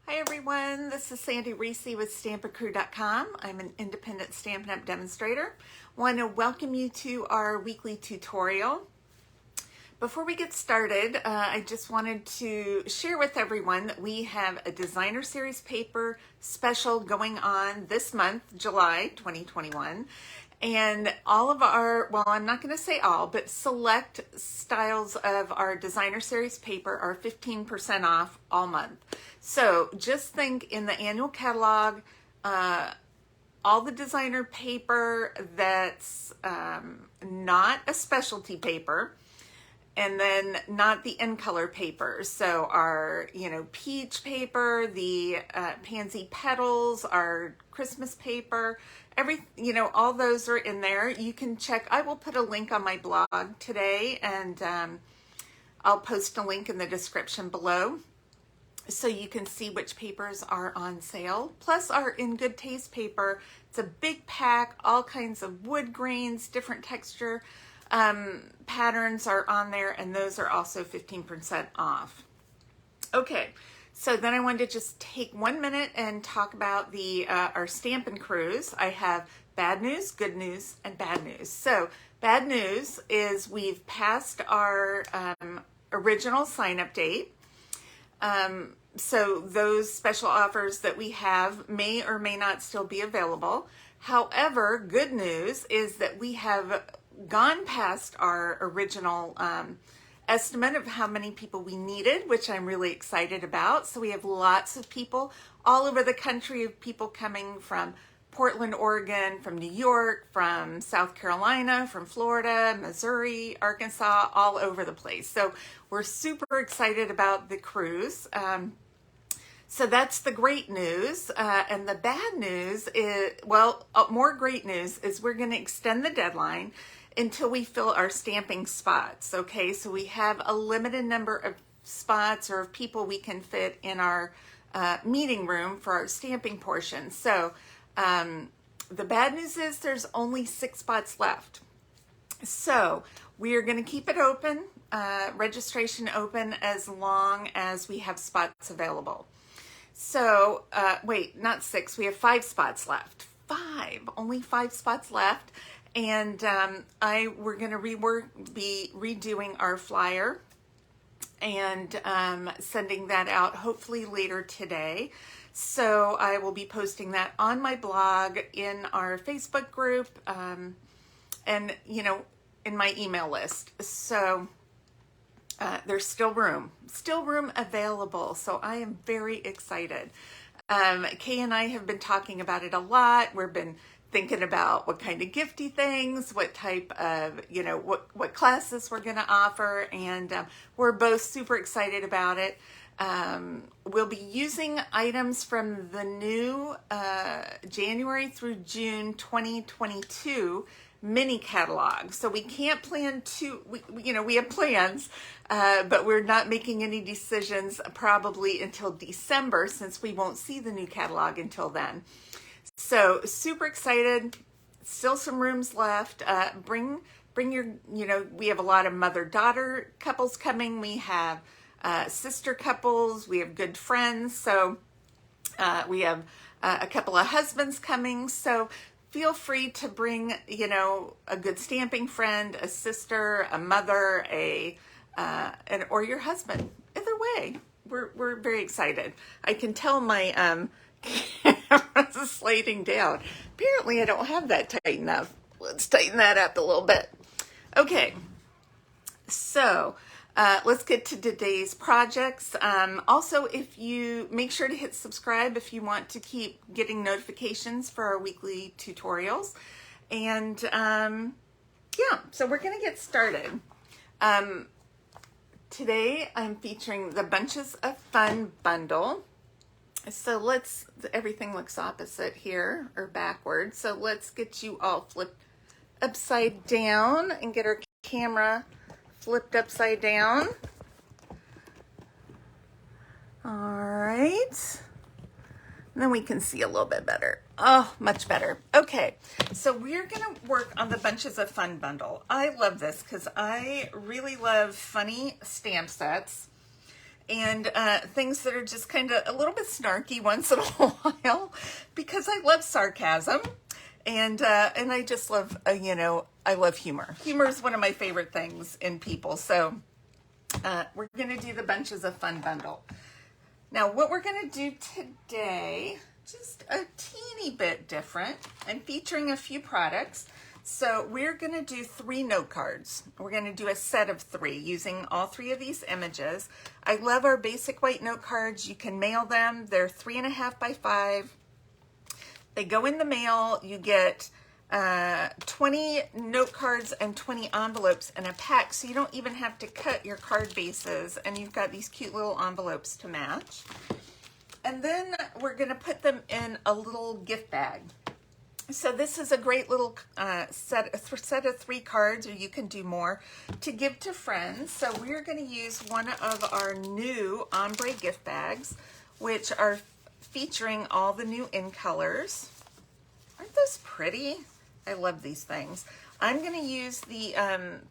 Hi everyone, this is Sandy Reese with StampinCrew.com. I'm an independent Stampin' Up! Demonstrator. Want to welcome you to our weekly tutorial. Before we get started, I just wanted to share with everyone that we have a designer series paper special going on this month, July 2021. And all of our, well, I'm not going to say all, but select styles of our designer series paper are 15% off all month. So just think in the annual catalog, all the designer paper that's not a specialty paper, and then not the in color papers. So our, peach paper, the pansy petals, our Christmas paper, all those are in there. You can check. I will put a link on my blog today, and I'll post a link in the description below so you can see which papers are on sale. Plus our In Good Taste paper. It's a big pack, all kinds of wood grains, different texture patterns are on there, and those are also 15% off. Okay, so then I wanted to just take 1 minute and talk about our Stampin' Crews. I have bad news, good news, and bad news. So bad news is we've passed our original sign-up date. So those special offers that we have may or may not still be available. However, good news is that we have gone past our original estimate of how many people we needed, which I'm really excited about. So we have lots of people all over the country, of people coming from Portland, Oregon, from New York, from South Carolina, from Florida, Missouri, Arkansas, all over the place. So we're super excited about the cruise. So that's the great news. And the bad news is, more great news is we're going to extend the deadline until we fill our stamping spots. Okay, so we have a limited number of spots or of people we can fit in our meeting room for our stamping portion. So the bad news is there's only 6 spots left. So we are going to keep it open, registration open, as long as we have spots available. So, wait, not 6, we have 5 spots left. Only 5 spots left. And we're going to be redoing our flyer and sending that out hopefully later today. So I will be posting that on my blog, in our Facebook group, and, in my email list. So there's still room available. So I am very excited. Kay and I have been talking about it a lot. We've been thinking about what kind of gifty things, what type of, what classes we're going to offer. And we're both super excited about it. We'll be using items from the new January through June 2022 mini catalog. So we can't plan we have plans, but we're not making any decisions probably until December, since we won't see the new catalog until then. So super excited. Still some rooms left. Bring your, we have a lot of mother-daughter couples coming. We have sister couples. We have good friends. So we have a couple of husbands coming. So feel free to bring, a good stamping friend, a sister, a mother, or your husband. Either way, we're very excited. I can tell my camera's sliding down. Apparently I don't have that tight enough. Let's tighten that up a little bit. Okay, so let's get to today's projects. Also, if you make sure to hit subscribe if you want to keep getting notifications for our weekly tutorials. And so we're going to get started. Today I'm featuring the Bunches of Fun bundle. So everything looks opposite here, or backwards. So let's get you all flipped upside down and get our camera flipped upside down. All right. And then we can see a little bit better. Oh, much better. Okay, so we're gonna work on the Bunches of Fun bundle. I love this because I really love funny stamp sets. and things that are just kind of a little bit snarky once in a while, because I love sarcasm, and I just love, I love humor. Humor is one of my favorite things in people. So we're going to do the Bunches of Fun bundle. Now, what we're going to do today, just a teeny bit different. I'm featuring a few products. So we're going to do 3 note cards. We're going to do a set of 3 using all 3 of these images. I love our basic white note cards. You can mail them. They're 3.5 by 5. They go in the mail. You get 20 note cards and 20 envelopes in a pack, so you don't even have to cut your card bases, and you've got these cute little envelopes to match. And then we're going to put them in a little gift bag. So this is a great little set of 3 cards, or you can do more, to give to friends. So we're going to use one of our new ombre gift bags, which are featuring all the new in colors. Aren't those pretty? I love these things. I'm going to use the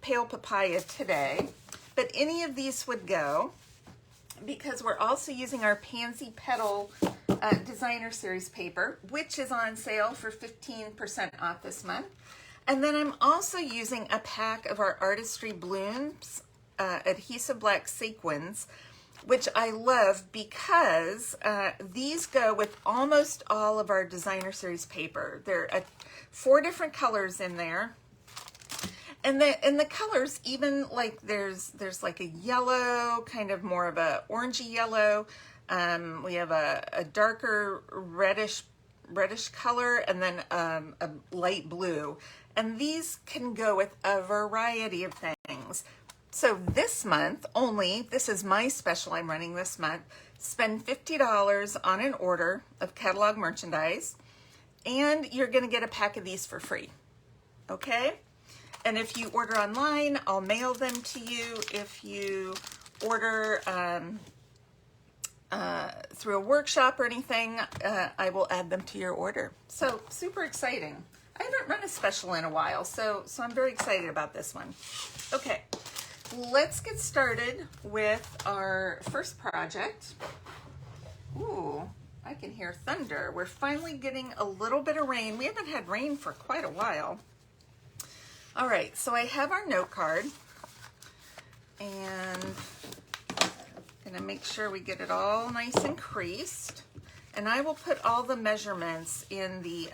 Pale Papaya today, but any of these would go, because we're also using our Pansy Petal Designer Series paper, which is on sale for 15% off this month. And then I'm also using a pack of our Artistry Blooms adhesive black sequins, which I love because these go with almost all of our Designer Series paper. There are 4 different colors in there. And the colors, even like there's like a yellow, kind of more of a orangey yellow. We have a darker reddish color, and then a light blue. And these can go with a variety of things. So this month only, this is my special I'm running this month, spend $50 on an order of catalog merchandise, and you're going to get a pack of these for free. Okay? And if you order online, I'll mail them to you. If you order through a workshop or anything, I will add them to your order. So super exciting. I haven't run a special in a while, so I'm very excited about this one. Okay, let's get started with our first project. Ooh, I can hear thunder. We're finally getting a little bit of rain. We haven't had rain for quite a while. All right, so I have our note card, and I'm gonna make sure we get it all nice and creased. And I will put all the measurements in the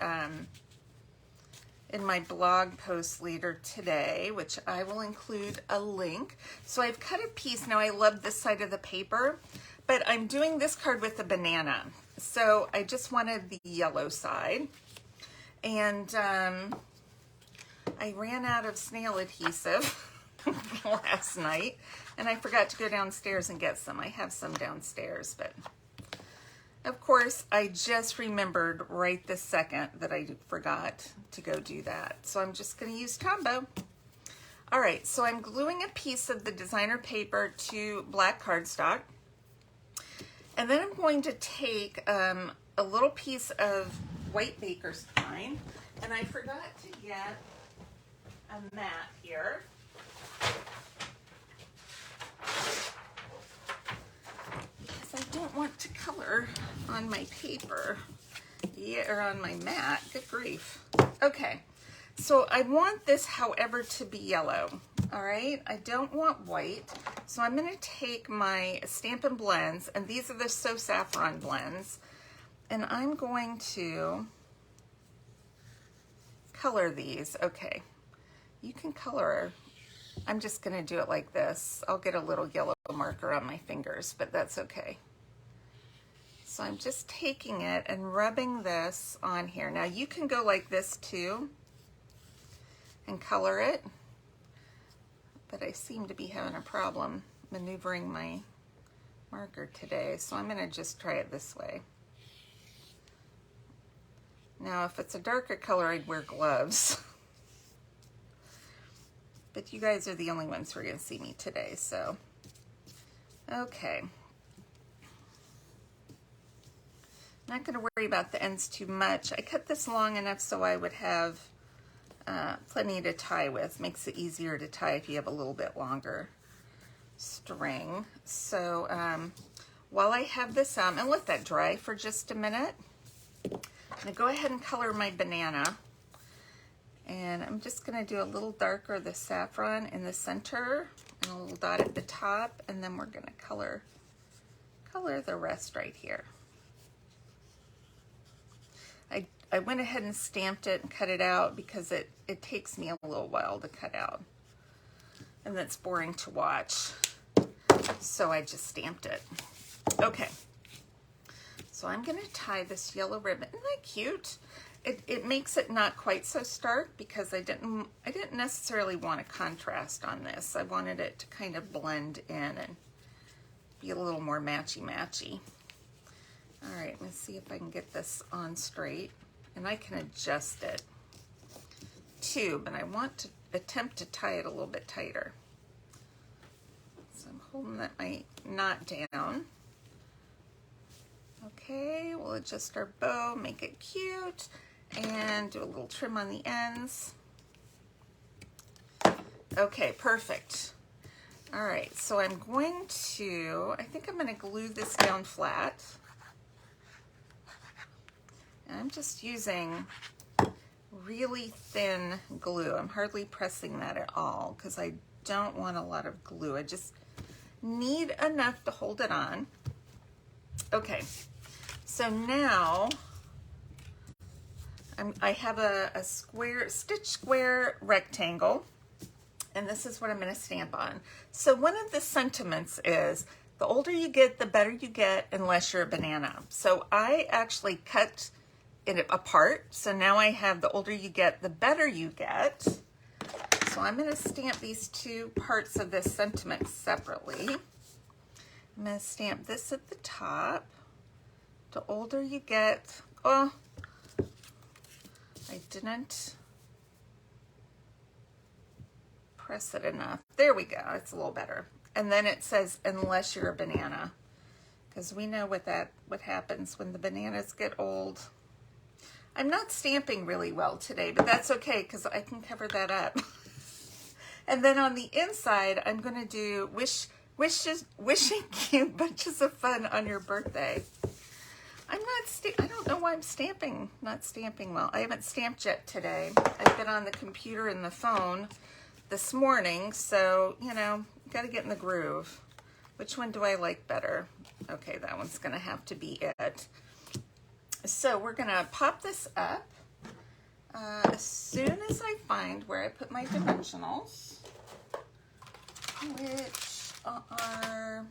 in my blog post later today, which I will include a link. So I've cut a piece. Now I love this side of the paper, but I'm doing this card with a banana. So I just wanted the yellow side. And I ran out of snail adhesive last night, and I forgot to go downstairs and get some. I have some downstairs, but of course I just remembered right this second that I forgot to go do that. So I'm just going to use Tombow. All right, so I'm gluing a piece of the designer paper to black cardstock, and then I'm going to take a little piece of white baker's twine, and I forgot to get a mat here. Because I don't want to color on my paper. Yeah, or on my mat. Good grief. Okay, so I want this, however, to be yellow. All right, I don't want white. So I'm going to take my Stampin' Blends, and these are the So Saffron blends, and I'm going to color these. Okay. You can color. I'm just going to do it like this. I'll get a little yellow marker on my fingers, but that's okay. So I'm just taking it and rubbing this on here. Now you can go like this too and color it, but I seem to be having a problem maneuvering my marker today, so I'm going to just try it this way. Now if it's a darker color, I'd wear gloves. But you guys are the only ones who are going to see me today, so. Okay. Not going to worry about the ends too much. I cut this long enough so I would have plenty to tie with. Makes it easier to tie if you have a little bit longer. string. So while I have this on, I'm gonna let that dry for just a minute. I'm gonna go ahead and color my banana. And I'm just gonna do a little darker the saffron in the center and a little dot at the top, and then we're gonna color the rest right here. I went ahead and stamped it and cut it out because it takes me a little while to cut out. And that's boring to watch. So I just stamped it. Okay. So I'm gonna tie this yellow ribbon. Isn't that cute? It makes it not quite so stark because I didn't necessarily want a contrast on this. I wanted it to kind of blend in and be a little more matchy-matchy. All right, let's see if I can get this on straight. And I can adjust it too, but I want to attempt to tie it a little bit tighter. So I'm holding my knot down. Okay, we'll adjust our bow, make it cute, and do a little trim on the ends. Okay, perfect. All right, so I'm going to, I think I'm going to glue this down flat. And I'm just using really thin glue. I'm hardly pressing that at all because I don't want a lot of glue. I just need enough to hold it on. Okay, so now I have a square, stitch square rectangle, and this is what I'm going to stamp on. So one of the sentiments is the older you get, the better you get, unless you're a banana. So I actually cut it apart. So now I have the older you get, the better you get. So I'm going to stamp these two parts of this sentiment separately. I'm going to stamp this at the top. The older you get, oh, I didn't press it enough. There we go, it's a little better. And then it says, unless you're a banana, because we know what happens when the bananas get old. I'm not stamping really well today, but that's okay because I can cover that up. And then on the inside, I'm going to do wishing you bunches of fun on your birthday. I don't know why I'm not stamping well. I haven't stamped yet today. I've been on the computer and the phone this morning, so, you know, got to get in the groove. Which one do I like better? Okay, that one's going to have to be it. So we're going to pop this up as soon as I find where I put my dimensionals, which are,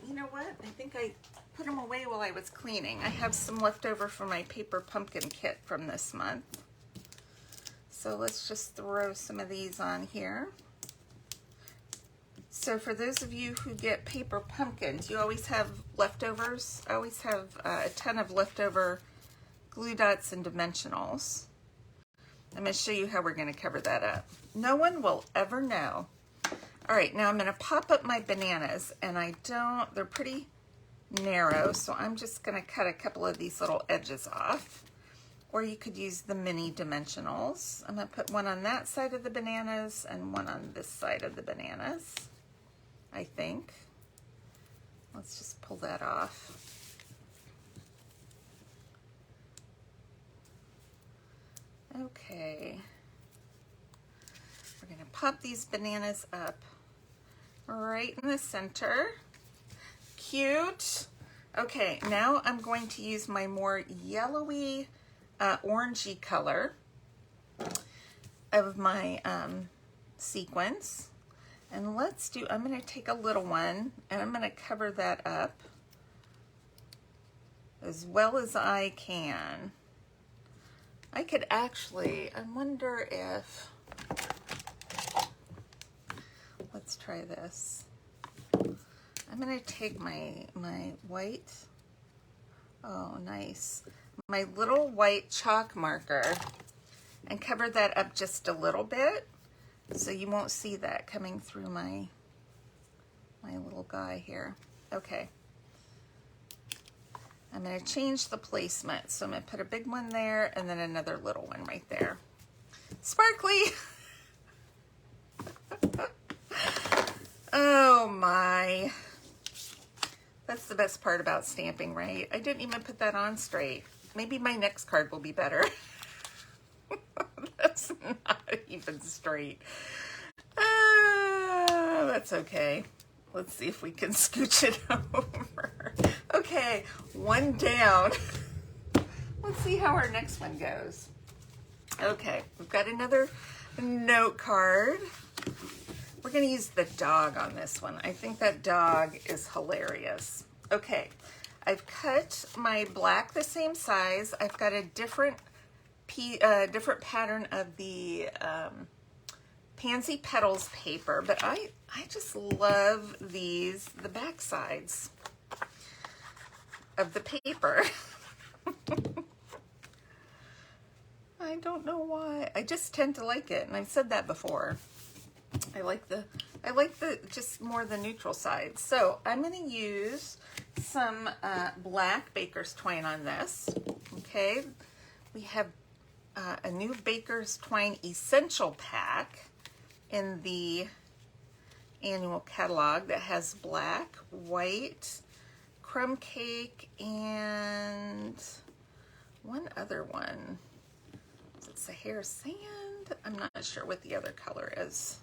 you know what? I think I put them away while I was cleaning. I have some left over from my paper pumpkin kit from this month. So let's just throw some of these on here. So for those of you who get paper pumpkins, you always have leftovers. I always have a ton of leftover glue dots and dimensionals. I'm going to show you how we're going to cover that up. No one will ever know. All right, now I'm going to pop up my bananas, and they're pretty narrow, so I'm just going to cut a couple of these little edges off. Or you could use the mini dimensionals. I'm going to put one on that side of the bananas and one on this side of the bananas, I think. Let's just pull that off. Okay. We're going to pop these bananas up right in the center. Cute. Okay, now I'm going to use my more yellowy, orangey color of my sequins. And I'm going to take a little one and I'm going to cover that up as well as I can. I could actually, I wonder if, let's try this. I'm going to take my white, oh nice, my little white chalk marker and cover that up just a little bit so you won't see that coming through my little guy here. Okay. I'm going to change the placement. So I'm going to put a big one there and then another little one right there. Sparkly! Oh my. That's the best part about stamping, right? I didn't even put that on straight. Maybe my next card will be better. That's not even straight. That's okay. Let's see if we can scooch it over. Okay, one down. Let's see how our next one goes. Okay, we've got another note card. We're going to use the dog on this one. I think that dog is hilarious. Okay, I've cut my black the same size. I've got a different pattern of the Pansy Petals paper, but I just love these, the back sides of the paper. I don't know why. I just tend to like it, and I've said that before. I like the just more the neutral side. So I'm going to use some black Baker's Twine on this. Okay, we have a new Baker's Twine Essential Pack in the annual catalog that has black, white, crumb cake, and one other one. Is it Sahara Sand? I'm not sure what the other color is.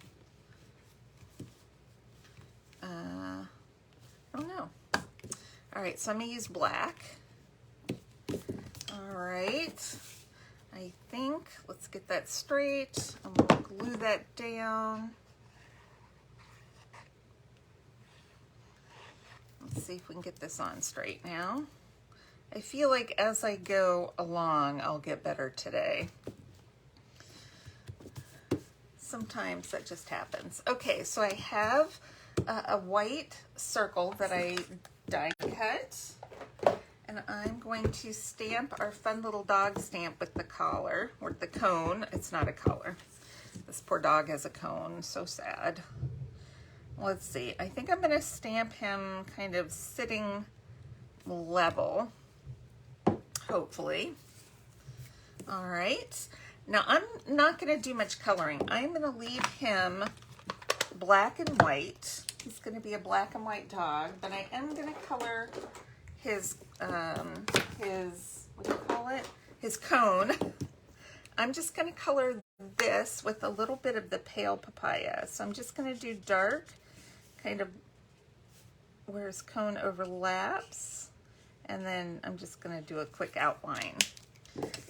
I don't know. All right, so I'm gonna use black. All right, I think, let's get that straight. I'm gonna glue that down. Let's see if we can get this on straight now. I feel like as I go along, I'll get better today. Sometimes that just happens. Okay, so I have a white circle that I die cut, and I'm going to stamp our fun little dog stamp with the collar, or the cone. It's not a collar. This poor dog has a cone, so sad. Let's see, I think I'm gonna stamp him kind of sitting level, hopefully. All right, now I'm not gonna do much coloring. I'm gonna leave him black and white. He's gonna be a black and white dog, but I am gonna color his what do you call it? His cone. I'm just gonna color this with a little bit of the pale papaya. So I'm just gonna do dark, kind of where his cone overlaps, and then I'm just gonna do a quick outline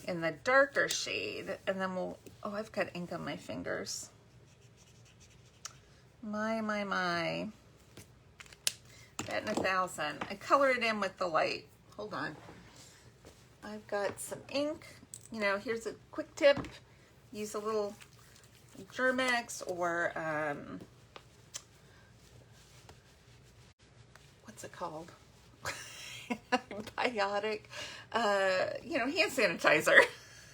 in the darker shade, and then we'll, oh, I've got ink on my fingers. My. Bat in 1,000. I color it in with the light. Hold on. I've got some ink. You know, here's a quick tip. Use a little Germex or, what's it called? Biotic. You know, hand sanitizer.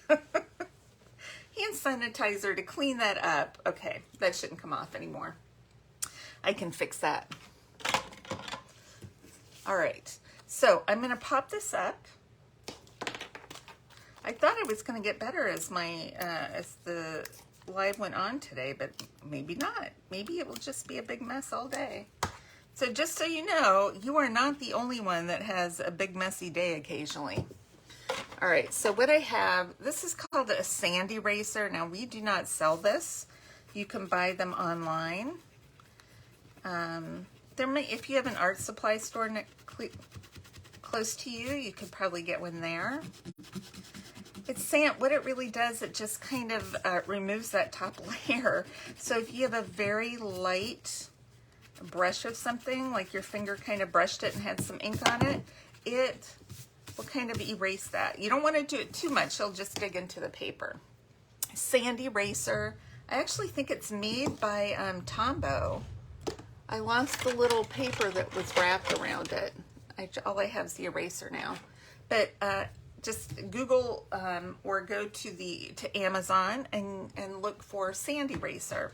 Hand sanitizer to clean that up. Okay, that shouldn't come off anymore. I can fix that. All right, so I'm gonna pop this up. I thought it was gonna get better as as the live went on today, but maybe not. Maybe it will just be a big mess all day. So just so you know, you are not the only one that has a big messy day occasionally. All right, so what I have, this is called a sand eraser. Now, we do not sell this. You can buy them online. If you have an art supply store close to you, you could probably get one there. It's sand. What it really does, it just kind of removes that top layer. So if you have a very light brush of something, like your finger kind of brushed it and had some ink on it, it will kind of erase that. You don't want to do it too much. It'll just dig into the paper. Sand eraser. I actually think it's made by Tombow. I lost the little paper that was wrapped around it. All I have is the eraser now. But just Google or go to Amazon and look for sand eraser.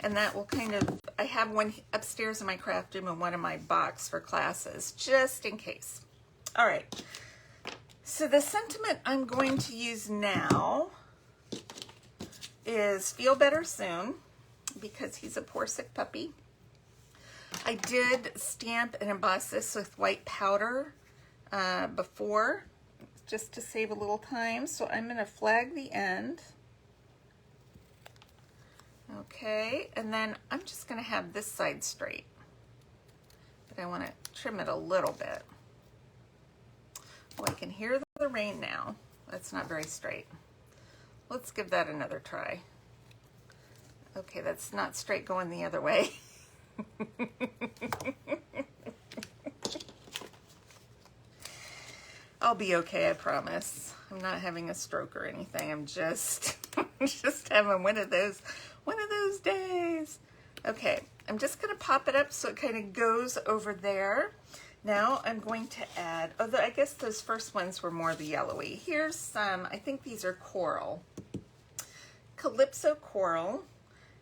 And that will kind of, I have one upstairs in my craft room and one in my box for classes, just in case. All right. So the sentiment I'm going to use now is Feel Better Soon, because he's a poor sick puppy. I did stamp and emboss this with white powder before, just to save a little time. So I'm going to flag the end. Okay, and then I'm just going to have this side straight. But I want to trim it a little bit. Oh, I can hear the rain now. That's not very straight. Let's give that another try. Okay, that's not straight going the other way. I'll be okay, I promise. I'm not having a stroke or anything. I'm just just having one of those days. Okay, I'm just gonna pop it up so it kind of goes over there. Now I'm going to add, although I guess those first ones were more the yellowy. Here's some, I think these are coral. Calypso coral.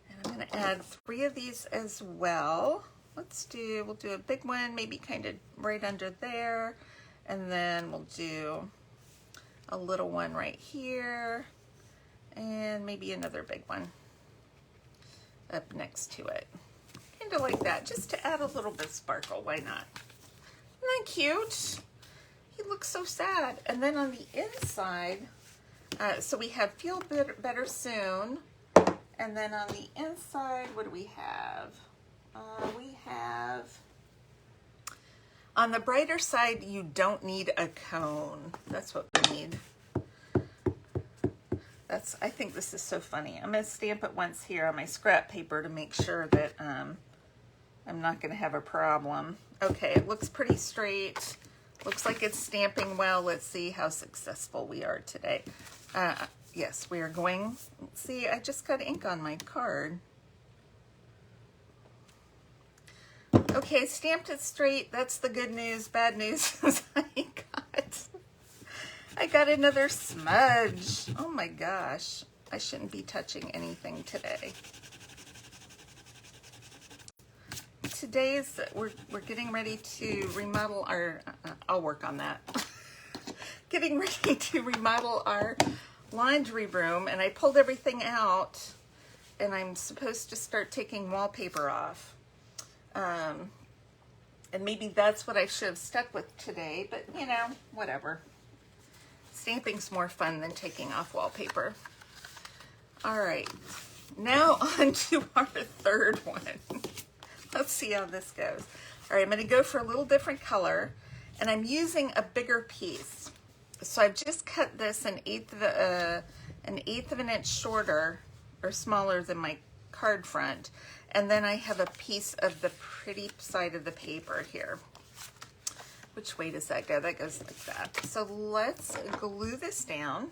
And I'm gonna add 3 of these as well. We'll do a big one, maybe kind of right under there. And then we'll do a little one right here. And maybe another big one up next to it. Kind of like that, just to add a little bit of sparkle, why not? Isn't that cute? He looks so sad. And then on the inside, so we have Feel Better Soon. And then on the inside, what do we have? We have, on the brighter side, you don't need a cone. That's what we need. I think this is so funny. I'm going to stamp it once here on my scrap paper to make sure that I'm not going to have a problem. Okay, it looks pretty straight. Looks like it's stamping well. Let's see how successful we are today. Yes, we are going. See, I just got ink on my card. Okay, stamped it straight. That's the good news. Bad news is I got another smudge. Oh my gosh. I shouldn't be touching anything today. We're getting ready to remodel our, I'll work on that. Getting ready to remodel our laundry room, and I pulled everything out, and I'm supposed to start taking wallpaper off. And maybe that's what I should have stuck with today, but you know, whatever. Stamping's more fun than taking off wallpaper. All right, now on to our third one. Let's see how this goes. All right, I'm going to go for a little different color, and I'm using a bigger piece. So I've just cut this an eighth of an inch shorter or smaller than my card front, and then I have a piece of the pretty side of the paper here. Which way does that go? That goes like that. So let's glue this down.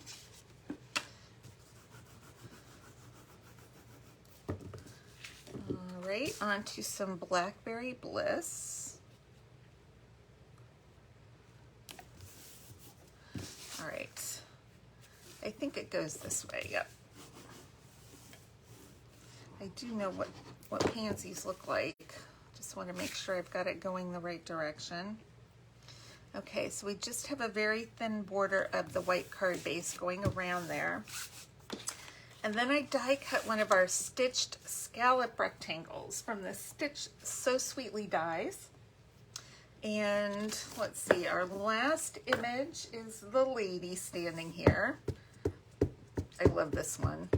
All right, onto some Blackberry Bliss. All right, I think it goes this way, yep. I do know what pansies look like. Just want to make sure I've got it going the right direction. Okay, so we just have a very thin border of the white card base going around there. And then I die cut one of our stitched scallop rectangles from the Stitch So Sweetly dies. And let's see, our last image is the lady standing here. I love this one.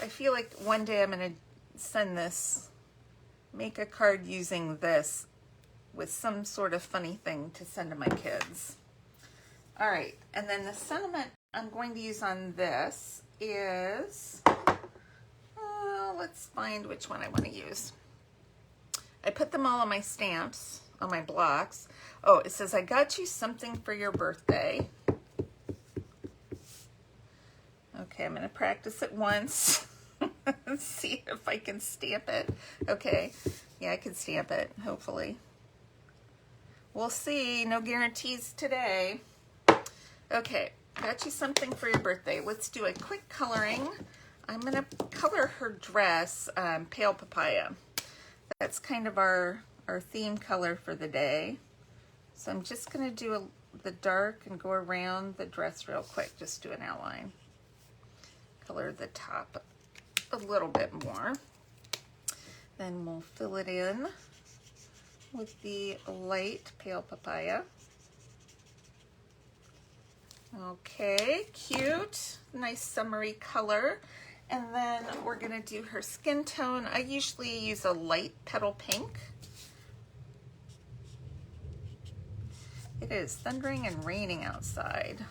I feel like one day I'm going to send this, make a card using this with some sort of funny thing to send to my kids. All right, and then the sentiment I'm going to use on this is, let's find which one I want to use. I put them all on my stamps, on my blocks. Oh, it says, I got you something for your birthday. Okay, I'm going to practice it once. See if I can stamp it. Okay, yeah, I can stamp it, hopefully. We'll see, no guarantees today. Okay, got you something for your birthday. Let's do a quick coloring. I'm gonna color her dress Pale Papaya. That's kind of our theme color for the day. So I'm just gonna do the dark and go around the dress real quick, just do an outline. Color the top a little bit more. Then we'll fill it in with the light pale papaya. Okay, cute, nice summery color. And then we're gonna do her skin tone. I usually use a light petal pink. It is thundering and raining outside.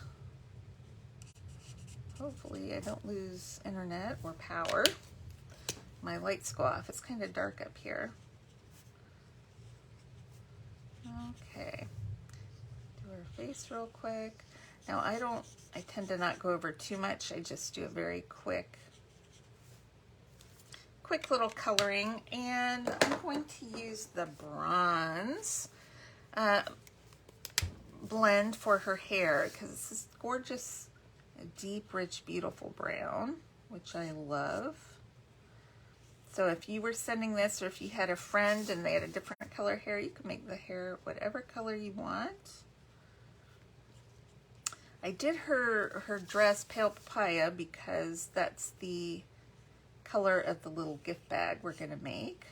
Hopefully I don't lose internet or power. My lights go off. It's kind of dark up here. Okay, do her face real quick. Now I tend to not go over too much. I just do a very quick little coloring, and I'm going to use the bronze blend for her hair because it's this gorgeous, deep, rich, beautiful brown, which I love. So if you were sending this, or if you had a friend and they had a different color hair, you can make the hair whatever color you want. I did her dress pale papaya because that's the color of the little gift bag we're going to make.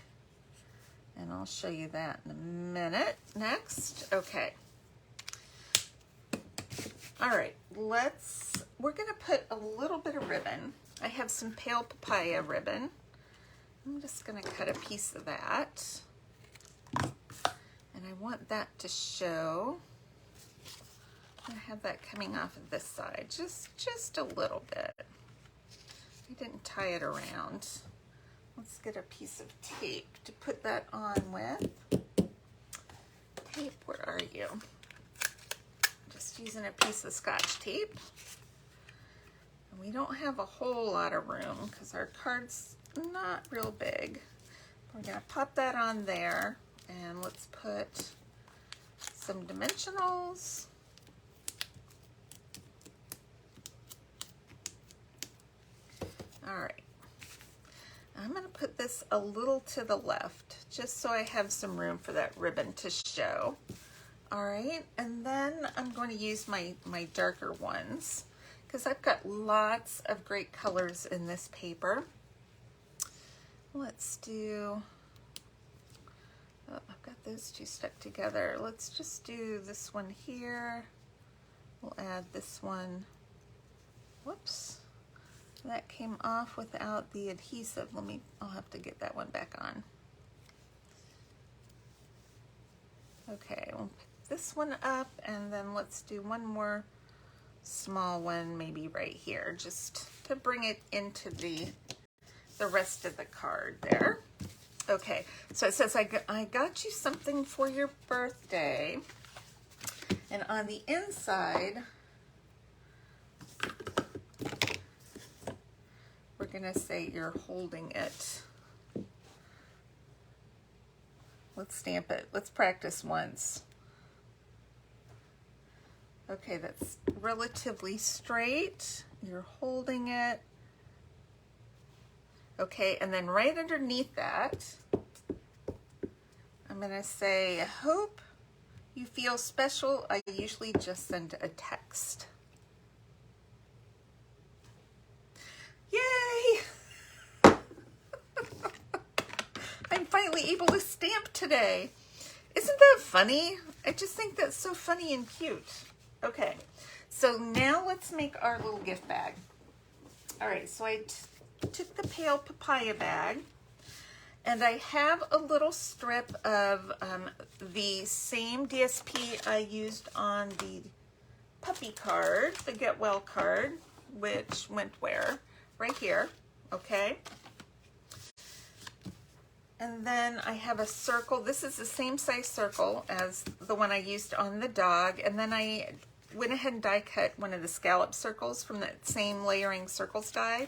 And I'll show you that in a minute. Next, okay. All right, we're going to put a little bit of ribbon. I have some pale papaya ribbon. I'm just going to cut a piece of that. And I want that to show. I have that coming off of this side, just a little bit. I didn't tie it around. Let's get a piece of tape to put that on with. Tape, where are you? Just using a piece of Scotch tape. And we don't have a whole lot of room because our card's not real big. We're gonna pop that on there, and let's put some dimensionals. All right, I'm going to put this a little to the left just so I have some room for that ribbon to show. All right, and then I'm going to use my darker ones because I've got lots of great colors in this paper. Let's do, oh, I've got those two stuck together. Let's just do this one here. We'll add this one. Whoops. That came off without the adhesive. I'll have to get that one back on. Okay, we'll pick this one up, and then let's do one more small one, maybe right here, just to bring it into the rest of the card there. Okay, so it says, I got you something for your birthday. And on the inside, we're gonna say you're holding it. Let's stamp it. Let's practice once. Okay, that's relatively straight. You're holding it. Okay, and then right underneath that, I'm gonna say, I hope you feel special. I usually just send a text. Yay! I'm finally able to stamp today. Isn't that funny? I just think that's so funny and cute. Okay, so now let's make our little gift bag. All right, so I took the pale papaya bag, and I have a little strip of the same DSP I used on the puppy card, the Get Well card, which went where? Right here, okay? And then I have a circle. This is the same size circle as the one I used on the dog. And then I went ahead and die cut one of the scallop circles from that same layering circles die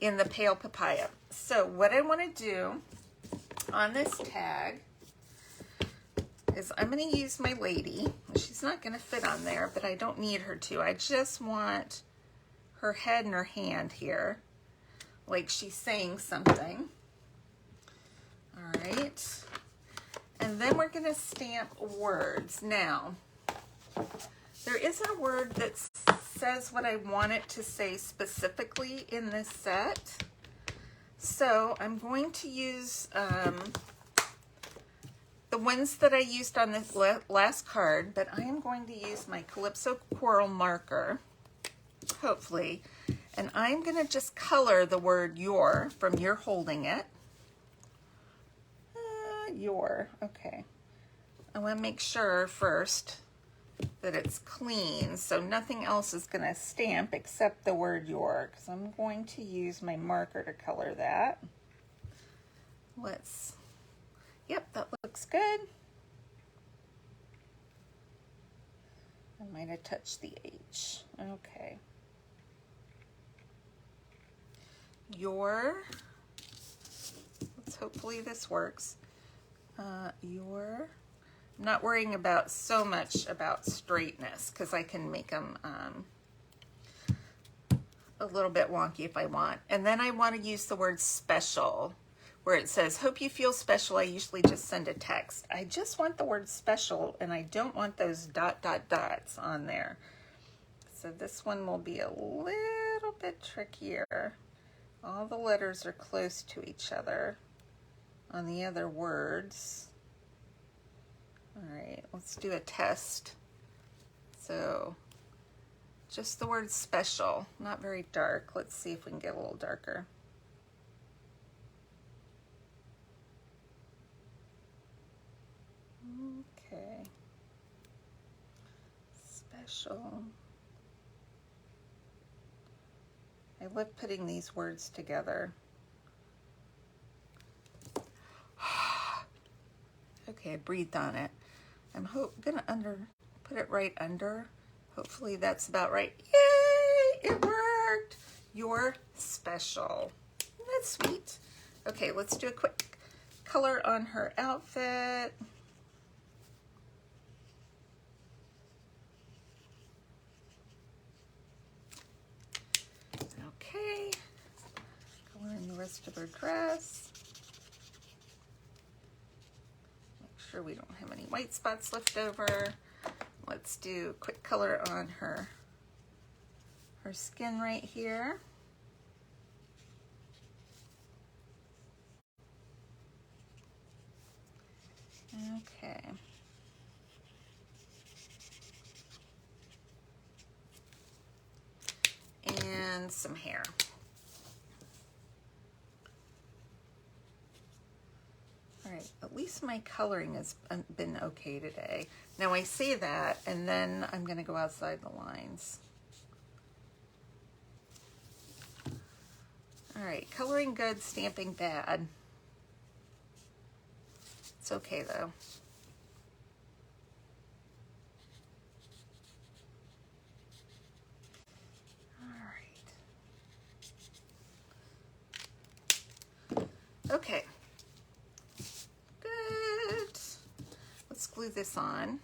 in the pale papaya. So what I want to do on this tag is I'm going to use my lady. She's not going to fit on there, but I don't need her to. I just want her head and her hand here, like she's saying something. All right, and then we're going to stamp words. Now, there isn't a word that says what I want it to say specifically in this set, So I'm going to use the ones that I used on this last card, but I am going to use my Calypso Coral marker, hopefully, and I'm going to just color the word your from you're holding it. Your, okay. I want to make sure first that it's clean, so nothing else is going to stamp except the word your, because I'm going to use my marker to color that. Yep, that looks good. I might have touched the H. Okay. Hopefully this works. I'm not worrying about so much about straightness, because I can make them a little bit wonky if I want. And then I want to use the word special, where it says, hope you feel special. I usually just send a text. I just want the word special, and I don't want those ... dots on there. So this one will be a little bit trickier. All the letters are close to each other on the other words. All right, let's do a test. So just the word special, not very dark. Let's see if we can get a little darker. Okay. Special. I love putting these words together. Okay, I breathed on it. I'm gonna put it right under. Hopefully that's about right. Yay, it worked. You're special. That's sweet. Okay, let's do a quick color on her outfit. Okay, color in the rest of her dress. Make sure we don't have any white spots left over. Let's do quick color on her skin right here. Okay. And some hair. All right, at least my coloring has been okay today. Now I say that, and then I'm gonna go outside the lines. All right, coloring good, stamping bad. It's okay though. Okay, good. Let's glue this on.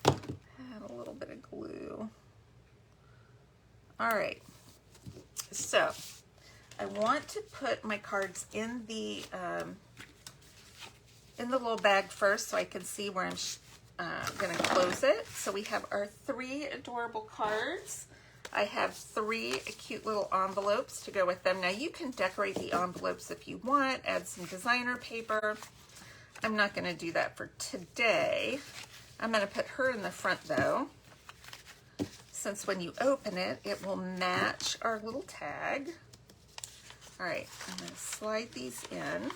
Add a little bit of glue. All right, so I want to put my cards in the little bag first so I can see where I'm gonna close it. So we have our 3 adorable cards. I have 3 cute little envelopes to go with them. Now you can decorate the envelopes if you want, add some designer paper. I'm not gonna do that for today. I'm gonna put her in the front though, since when you open it, it will match our little tag. All right, I'm gonna slide these in.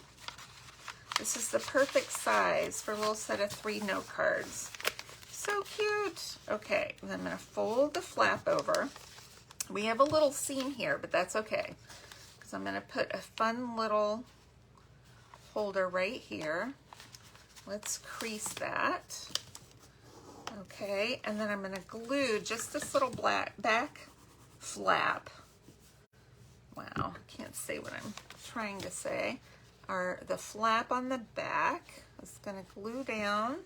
This is the perfect size for a little set of 3 note cards. So cute. Okay, and I'm gonna fold the flap over. We have a little seam here, but that's okay, because I'm gonna put a fun little holder right here. Let's crease that. Okay, and then I'm gonna glue just this little back flap. Wow, can't say what I'm trying to say. The flap on the back is gonna glue down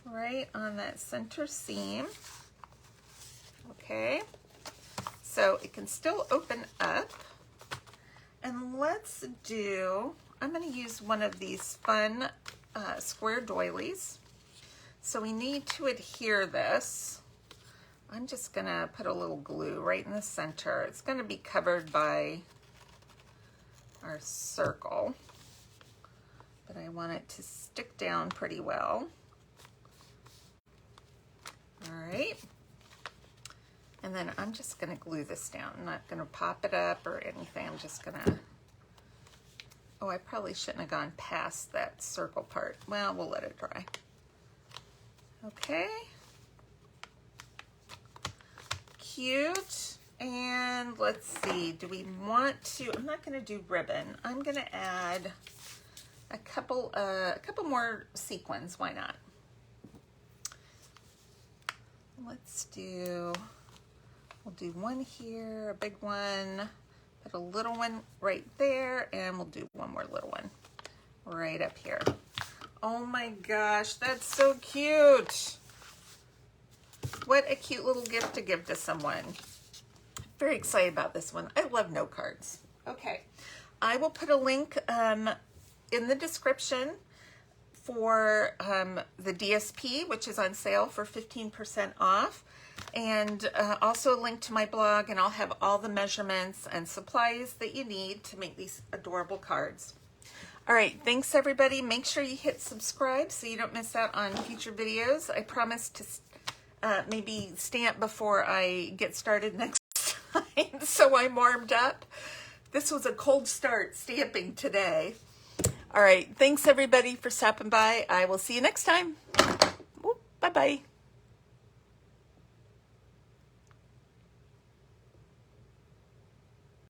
right on that center seam. Okay, so it can still open up. And let's do, I'm gonna use one of these fun square doilies. So we need to adhere this I'm just gonna put a little glue right in the center. It's gonna be covered by our circle, but I want it to stick down pretty well. All right. And then I'm just gonna glue this down. I'm not gonna pop it up or anything. I'm just gonna, oh, I probably shouldn't have gone past that circle part. Well, we'll let it dry. Okay. Cute. And let's see, do we want to, I'm not gonna do ribbon. I'm gonna add a couple more sequins, why not? Let's do, we'll do one here, a big one, put a little one right there, and we'll do one more little one right up here. Oh my gosh, that's so cute. What a cute little gift to give to someone. Very excited about this one. I love note cards. Okay, I will put a link in the description for the DSP, which is on sale for 15% off, and also a link to my blog, and I'll have all the measurements and supplies that you need to make these adorable cards. All right, thanks everybody. Make sure you hit subscribe so you don't miss out on future videos. I promise to maybe stamp before I get started next time, so I'm warmed up. This was a cold start stamping today. All right, thanks everybody for stopping by. I will see you next time. Bye-bye.